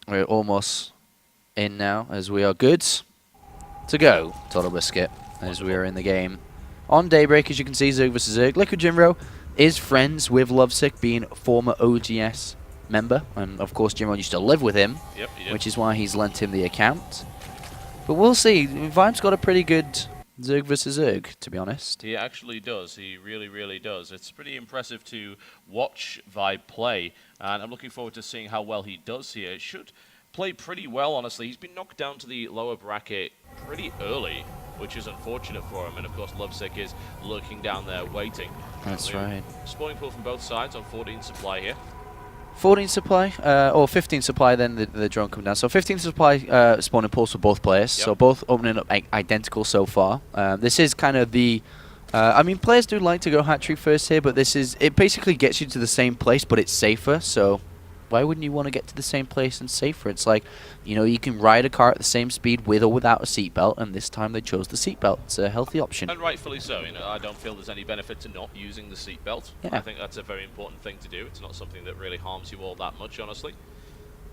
We're almost in now, as we are good to go, Total Biscuit, as we are in the game. On Daybreak, as you can see, ZvZ. Liquid Jinro is friends with Luvsic, being a former OGS member. And, of course, Jinro used to live with him, Yep, he did. which is why he's lent him the account. But we'll see. Vibe's got a pretty good ZvZ, to be honest. He actually does. He really, really does. It's pretty impressive to watch Vibe play, and I'm looking forward to seeing how well he does here. It should play pretty well, honestly. He's been knocked down to the lower bracket pretty early, which is unfortunate for him, and of course Luvsic is lurking down there waiting. That's right. Spawning pool from both sides on 14 supply here. 14 supply, or 15 supply, then the drone come down. So 15 supply spawning pools for both players. Yep. So both opening up identical so far. This is kind of the... I mean, players do like to go hat-trick first here, but it basically gets you to the same place, but it's safer. So why wouldn't you want to get to the same place and safer? It's like, you know, you can ride a car at the same speed with or without a seatbelt, and this time they chose the seatbelt. It's a healthy option. And rightfully so. You know, I don't feel there's any benefit to not using the seatbelt. Yeah. I think that's a very important thing to do. It's not something that really harms you all that much, honestly.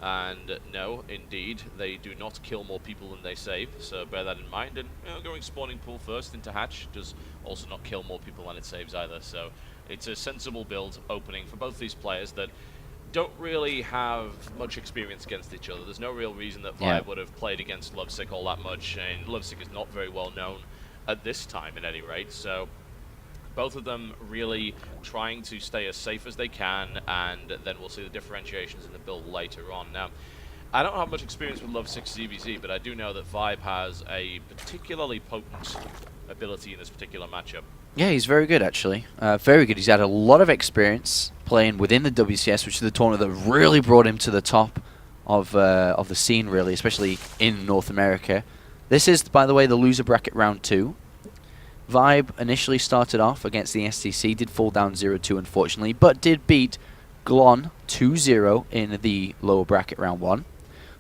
And no, indeed, they do not kill more people than they save, so bear that in mind. And you know, going spawning pool first into hatch does also not kill more people than it saves either. So it's a sensible build opening for both these players that don't really have much experience against each other. There's no real reason that Vibe would have played against Luvsic all that much, and Luvsic is not very well known at this time at any rate, so both of them really trying to stay as safe as they can, and then we'll see the differentiations in the build later on. Now, I don't have much experience with Luvsic's ZvZ, but I do know that Vibe has a particularly potent ability in this particular matchup. Yeah, he's very good, actually. Very good. He's had a lot of experience playing within the WCS, which is the tournament that really brought him to the top of the scene, really, especially in North America. This is, by the way, the loser bracket round 2. Vibe initially started off against the SCC, did fall down 0-2, unfortunately, but did beat Glon 2-0 in the lower bracket round 1.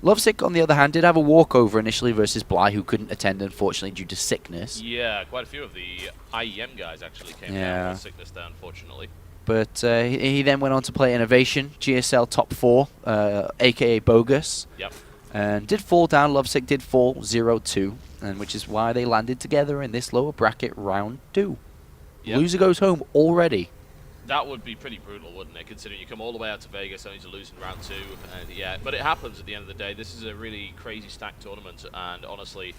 Luvsic, on the other hand, did have a walkover initially versus Bly, who couldn't attend, unfortunately, due to sickness. Yeah, quite a few of the IEM guys actually came down with sickness there, unfortunately. But he then went on to play Innovation, GSL top 4, a.k.a. Bogus. Yep. And did fall down. Luvsic did fall 0-2, and which is why they landed together in this lower bracket round 2. Yep. Loser goes home already. That would be pretty brutal, wouldn't it? Considering you come all the way out to Vegas only to lose in round 2. And yeah, but it happens at the end of the day. This is a really crazy stacked tournament, and honestly,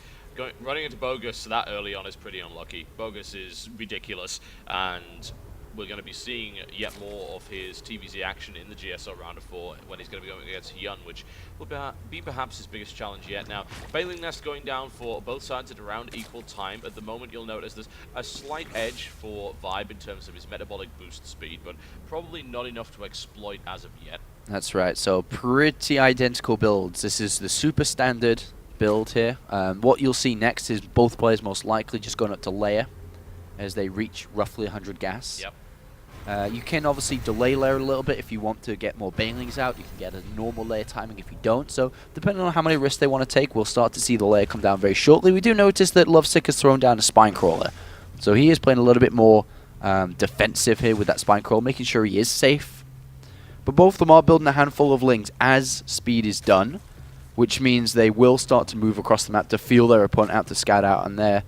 running into Bogus that early on is pretty unlucky. Bogus is ridiculous, and we're going to be seeing yet more of his TvZ action in the GSL round of 4 when he's going to be going against Yun, which will be perhaps his biggest challenge yet. Now, Bailing Nest going down for both sides at around equal time. At the moment, you'll notice there's a slight edge for Vibe in terms of his metabolic boost speed, but probably not enough to exploit as of yet. That's right. So pretty identical builds. This is the super standard build here. What you'll see next is both players most likely just going up to layer as they reach roughly 100 gas. Yep. You can obviously delay layer a little bit if you want to get more banelings out. You can get a normal layer timing if you don't. So depending on how many risks they want to take, we'll start to see the layer come down very shortly. We do notice that Luvsic has thrown down a spine crawler. So he is playing a little bit more defensive here with that spine crawl, making sure he is safe. But both of them are building a handful of lings as speed is done, which means they will start to move across the map to feel their opponent out to scout out. And there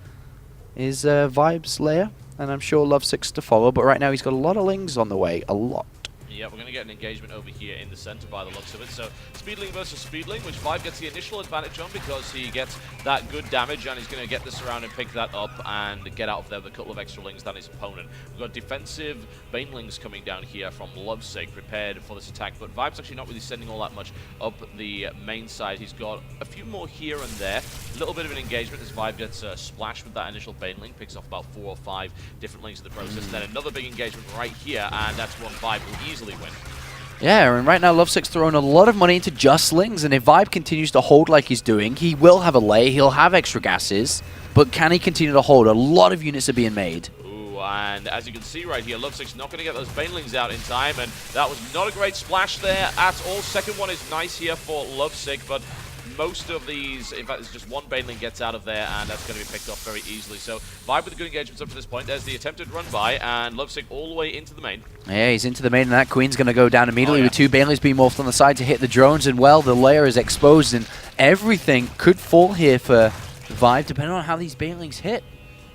is Vibe's layer. And I'm sure Luvsic's to follow, but right now he's got a lot of lings on the way. A lot. Yeah, we're going to get an engagement over here in the center by the looks of it. So Speedling versus Speedling, which Vibe gets the initial advantage on because he gets that good damage, and he's going to get this around and pick that up and get out of there with a couple of extra lings than his opponent. We've got defensive banelings coming down here from Luvsic, prepared for this attack, but Vibe's actually not really sending all that much up the main side. He's got a few more here and there. A little bit of an engagement as Vibe gets splashed with that initial baneling, picks off about 4 or 5 different lings in the process. And then another big engagement right here, and that's one Vibe will easily win. Yeah, and right now Luvsic's throwing a lot of money into just lings, and if Vibe continues to hold like he's doing, he will have a lay, he'll have extra gases, but can he continue to hold? A lot of units are being made. Ooh, and as you can see right here, Luvsic's not going to get those banelings out in time, and that was not a great splash there at all. Second one is nice here for Luvsic, but most of these, in fact, there's just one Baneling gets out of there, and that's going to be picked off very easily. So Vibe with the good engagements up to this point. There's the attempted run by, and Luvsic all the way into the main. Yeah, he's into the main, and that Queen's going to go down immediately with 2 Banelings being morphed on the side to hit the drones, and well, the layer is exposed, and everything could fall here for Vibe, depending on how these Banelings hit.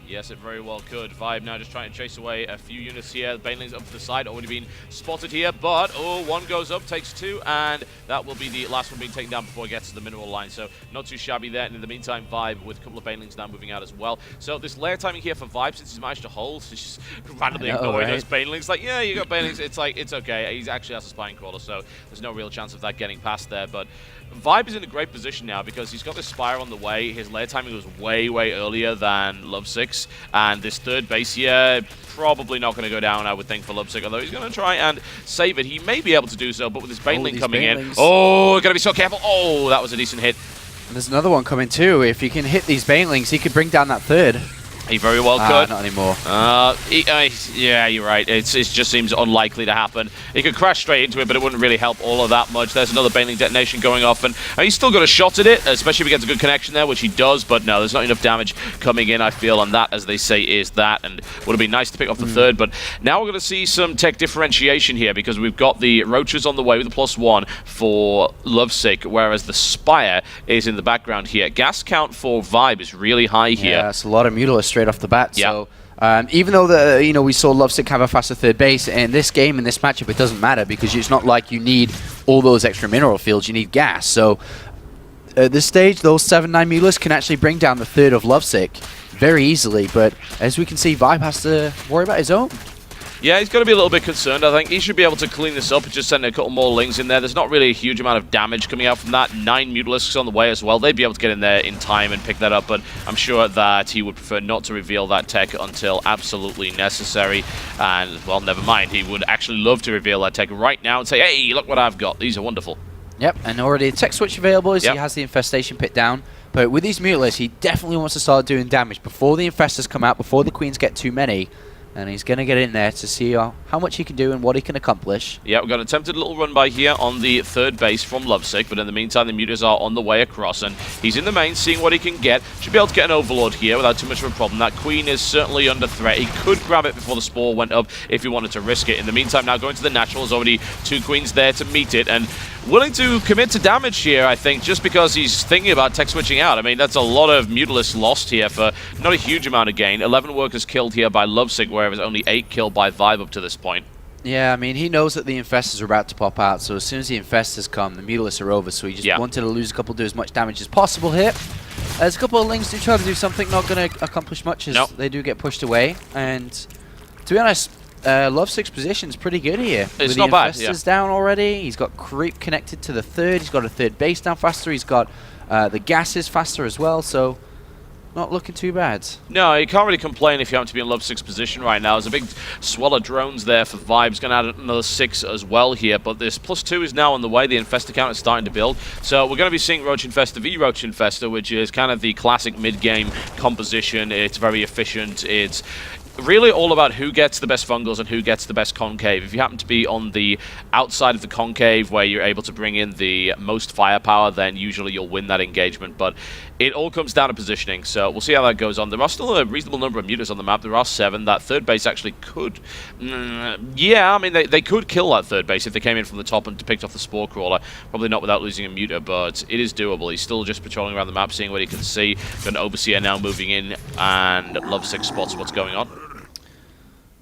Yes, it very well could. Vibe now just trying to chase away a few units here. The Banelings up to the side, already been spotted here, but one goes up, takes 2, and that will be the last one being taken down before it gets to the mineral line. So not too shabby there. And in the meantime, Vibe with a couple of Banelings now moving out as well. So this layer timing here for Vibe, since he's managed to hold, he's just randomly ignoring those Banelings. Like, yeah, you got Banelings. It's like, it's okay. He actually has a Spine Crawler, so there's no real chance of that getting past there. But Vibe is in a great position now because he's got this Spire on the way. His layer timing was way, way earlier than Luvsic's. And this third base here, probably not going to go down, I would think, for Luvsic. Although he's going to try and save it. He may be able to do so, but with his Baneling coming in. Oh, got to be so careful. Oh, that was a decent hit. And there's another one coming too. If he can hit these Banelings, he could bring down that third. He very well could. Not anymore. Yeah, you're right. It just seems unlikely to happen. He could crash straight into it, but it wouldn't really help all of that much. There's another Baneling detonation going off, and he's still got a shot at it, especially if he gets a good connection there, which he does, but no, there's not enough damage coming in, I feel, and that, as they say, is that, and would have been nice to pick off the third, but now we're going to see some tech differentiation here, because we've got the Roaches on the way with the +1 for Luvsic, whereas the Spire is in the background here. Gas count for Vibe is really high here. Yeah, it's a lot of Mutalisk straight off the bat. Yep. So even though we saw Luvsic have a faster third base, in this game, in this matchup, it doesn't matter because it's not like you need all those extra mineral fields. You need gas. So at this stage, those 7-9 Mutalisks can actually bring down the third of Luvsic very easily. But as we can see, Vibe has to worry about his own. Yeah, he's got to be a little bit concerned. I think he should be able to clean this up and just send a couple more Lings in there. There's not really a huge amount of damage coming out from that. 9 Mutalisks on the way as well. They'd be able to get in there in time and pick that up, but I'm sure that he would prefer not to reveal that tech until absolutely necessary. And, well, never mind. He would actually love to reveal that tech right now and say, hey, look what I've got. These are wonderful. Yep, and already a tech switch available as he has the Infestation pit down. But with these Mutalisks, he definitely wants to start doing damage before the Infestors come out, before the Queens get too many. And he's going to get in there to see how much he can do and what he can accomplish. Yeah, we've got an attempted little run by here on the third base from Luvsic, but in the meantime, the Mutas are on the way across, and he's in the main, seeing what he can get. Should be able to get an Overlord here without too much of a problem. That Queen is certainly under threat. He could grab it before the Spore went up if he wanted to risk it. In the meantime, now going to the natural, there's already 2 Queens there to meet it, and willing to commit to damage here, I think, just because he's thinking about tech switching out. I mean, that's a lot of Mutalisks lost here for not a huge amount of gain. 11 workers killed here by Luvsic, whereas only 8 killed by Vibe up to this point. Yeah, I mean, he knows that the Infestors are about to pop out, so as soon as the Infestors come, the Mutalisks are over, so he just wanted to lose a couple, do as much damage as possible here. As a couple of Lings do try to do something, not going to accomplish much as they do get pushed away, and to be honest, Luvsic's position is pretty good here. It's not bad, Infestors down already, he's got Creep connected to the third, he's got a third base down faster, he's got the gases faster as well, so not looking too bad. No, you can't really complain if you happen to be in Luvsic's position right now. There's a big swell of drones there for Vibes. Going to add another 6 as well here, but this +2 is now on the way. The Infestor count is starting to build. So we're going to be seeing Roach Infestor v Roach Infestor, which is kind of the classic mid-game composition. It's very efficient. It's really all about who gets the best fungals and who gets the best concave. If you happen to be on the outside of the concave where you're able to bring in the most firepower, then usually you'll win that engagement. But it all comes down to positioning, so we'll see how that goes on. There are still a reasonable number of Mutas on the map. There are 7. That third base actually could... yeah, I mean, they could kill that third base if they came in from the top and picked off the Spore Crawler. Probably not without losing a Muta, but it is doable. He's still just patrolling around the map, seeing what he can see. Got an Overseer now moving in, and Luvsic spots what's going on.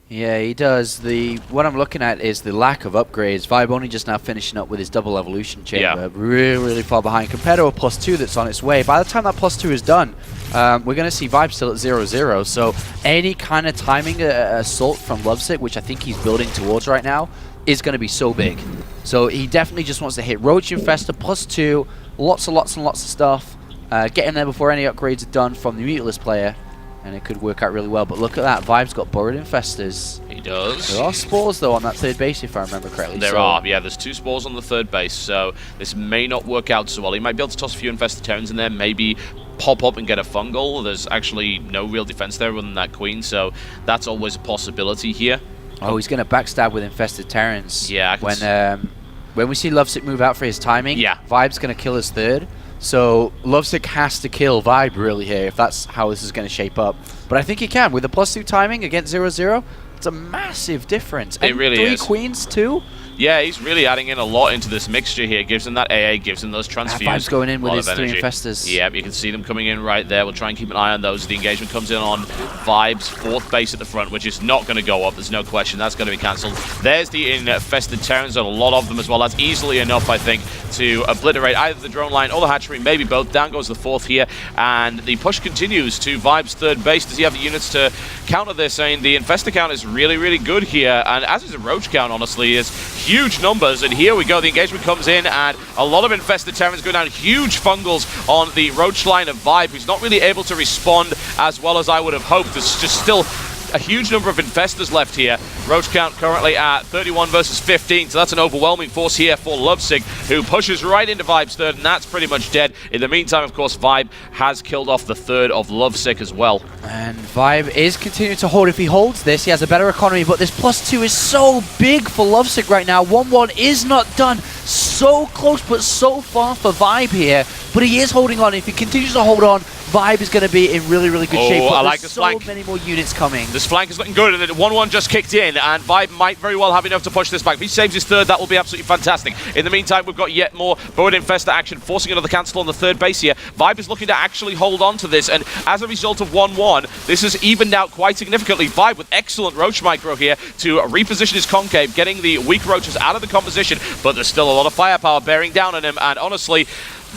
Yeah, he does. What I'm looking at is the lack of upgrades. Vibe only just now finishing up with his double evolution chamber. Really, really far behind compared to a +2 that's on its way. By the time that +2 is done, we're going to see Vibe still at 0-0. So any kind of timing assault from Luvsic, which I think he's building towards right now, is going to be so big. So he definitely just wants to hit Roach Infestor +2, lots and lots and lots of stuff, get in there before any upgrades are done from the Mutalisk player. And it could work out really well. But look at that. Vibe's got Burrowed Infestors. He does. There are Spores, though, on that third base, if I remember correctly. There are. Yeah, there's 2 Spores on the third base. So this may not work out so well. He might be able to toss a few Infested Terrans in there. Maybe pop up and get a Fungal. There's actually no real defense there other than that Queen. So that's always a possibility here. Oh, he's going to backstab with Infested Terrans. Yeah. When we see Luvsic move out for his timing, Vibe's going to kill his third. So Luvsic has to kill Vibe really here if that's how this is going to shape up. But I think he can with the +2 timing against 0-0. It's a massive difference. It really is. 3 queens too. Yeah, he's really adding in a lot into this mixture here. Gives him that AA, gives him those transfuses. Vibe's going in with his 3 infestors. Yeah, you can see them coming in right there. We'll try and keep an eye on those. The engagement comes in on Vibe's 4th base at the front, which is not going to go up. There's no question. That's going to be cancelled. There's the infested Terrans, and a lot of them as well. That's easily enough, I think, to obliterate either the drone line or the hatchery, maybe both. Down goes the 4th here, and the push continues to Vibe's 3rd base. Does he have the units to counter this? I mean, the infestor count is really, really good here, and as is the roach count, honestly, is huge numbers. And here we go, the engagement comes in, and a lot of infested Terrans go down. Huge fungals on the roach line of Vibe, who's not really able to respond as well as I would have hoped. There's just still a huge number of infestors left here. Roach count currently at 31 versus 15, so that's an overwhelming force here for Luvsic, who pushes right into Vibe's 3rd, and that's pretty much dead. In the meantime, of course, Vibe has killed off the 3rd of Luvsic as well. And Vibe is continuing to hold. If he holds this, he has a better economy, but this +2 is so big for Luvsic right now. 1-1 is not done. So close, but so far for Vibe here. But he is holding on. If he continues to hold on, Vibe is going to be in really, really good shape. But I like this flank. So many more units coming. This flank is looking good, and the 1-1 just kicked in, and Vibe might very well have enough to push this back. If he saves his 3rd, that will be absolutely fantastic. In the meantime, we've got yet more Boa Infestor action, forcing another cancel on the 3rd base here. Vibe is looking to actually hold on to this, and as a result of 1-1, this has evened out quite significantly. Vibe with excellent Roach Micro here to reposition his concave, getting the weak Roaches out of the composition, but there's still a lot of firepower bearing down on him, and honestly,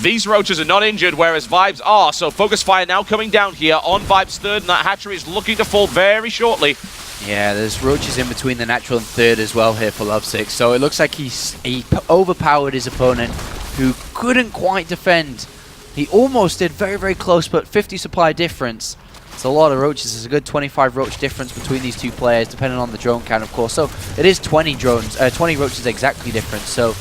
these Roaches are not injured, whereas Vibe's are. So focus fire now coming down here on Vibe's 3rd, and that hatchery is looking to fall very shortly. Yeah, there's Roaches in between the natural and 3rd as well here for Luvsic. So it looks like he overpowered his opponent, who couldn't quite defend. He almost did, very, very close, but 50 supply difference. It's a lot of Roaches. There's a good 25 Roach difference between these two players, depending on the drone count, of course. So it is 20 Roaches exactly different. So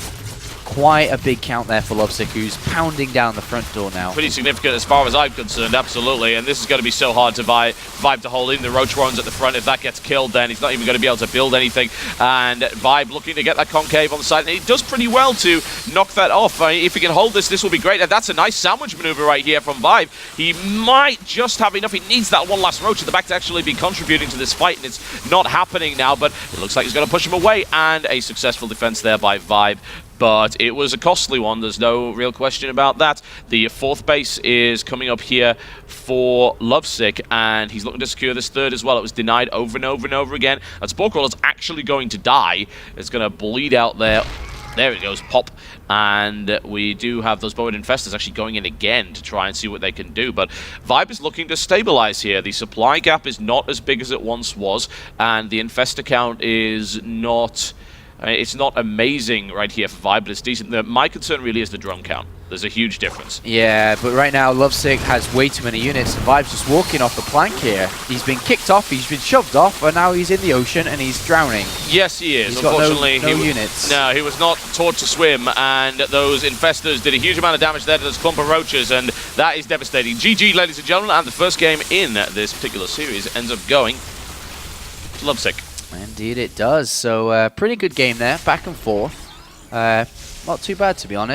quite a big count there for Luvsic, who's pounding down the front door now. Pretty significant as far as I'm concerned, absolutely. And this is going to be so hard to Vibe to hold in. The Roach Warrens at the front. If that gets killed, then he's not even going to be able to build anything. And Vibe looking to get that concave on the side. And he does pretty well to knock that off. I mean, if he can hold this, this will be great. And that's a nice sandwich maneuver right here from Vibe. He might just have enough. He needs that one last Roach at the back to actually be contributing to this fight. And it's not happening now, but it looks like he's going to push him away. And a successful defense there by Vibe. But it was a costly one, there's no real question about that. The 4th base is coming up here for Luvsic, and he's looking to secure this 3rd as well. It was denied over and over and over again. And Spore Crawler's actually going to die. It's going to bleed out there. There it goes, pop. And we do have those Boa Infestors actually going in again to try and see what they can do. But Vibe is looking to stabilize here. The supply gap is not as big as it once was, and the Infestor count is not... it's not amazing right here for Vibe, but it's decent. My concern really is the drone count. There's a huge difference. Yeah, but right now Luvsic has way too many units. Vibe's just walking off the plank here. He's been kicked off, he's been shoved off, and now he's in the ocean and he's drowning. Yes, he is. He's Unfortunately, got no units. No, he was not taught to swim, and those infestors did a huge amount of damage there to those clump of roaches, and that is devastating. GG, ladies and gentlemen, and the first game in this particular series ends up going to Luvsic. Indeed it does. So pretty good game there, back and forth. Not too bad, to be honest.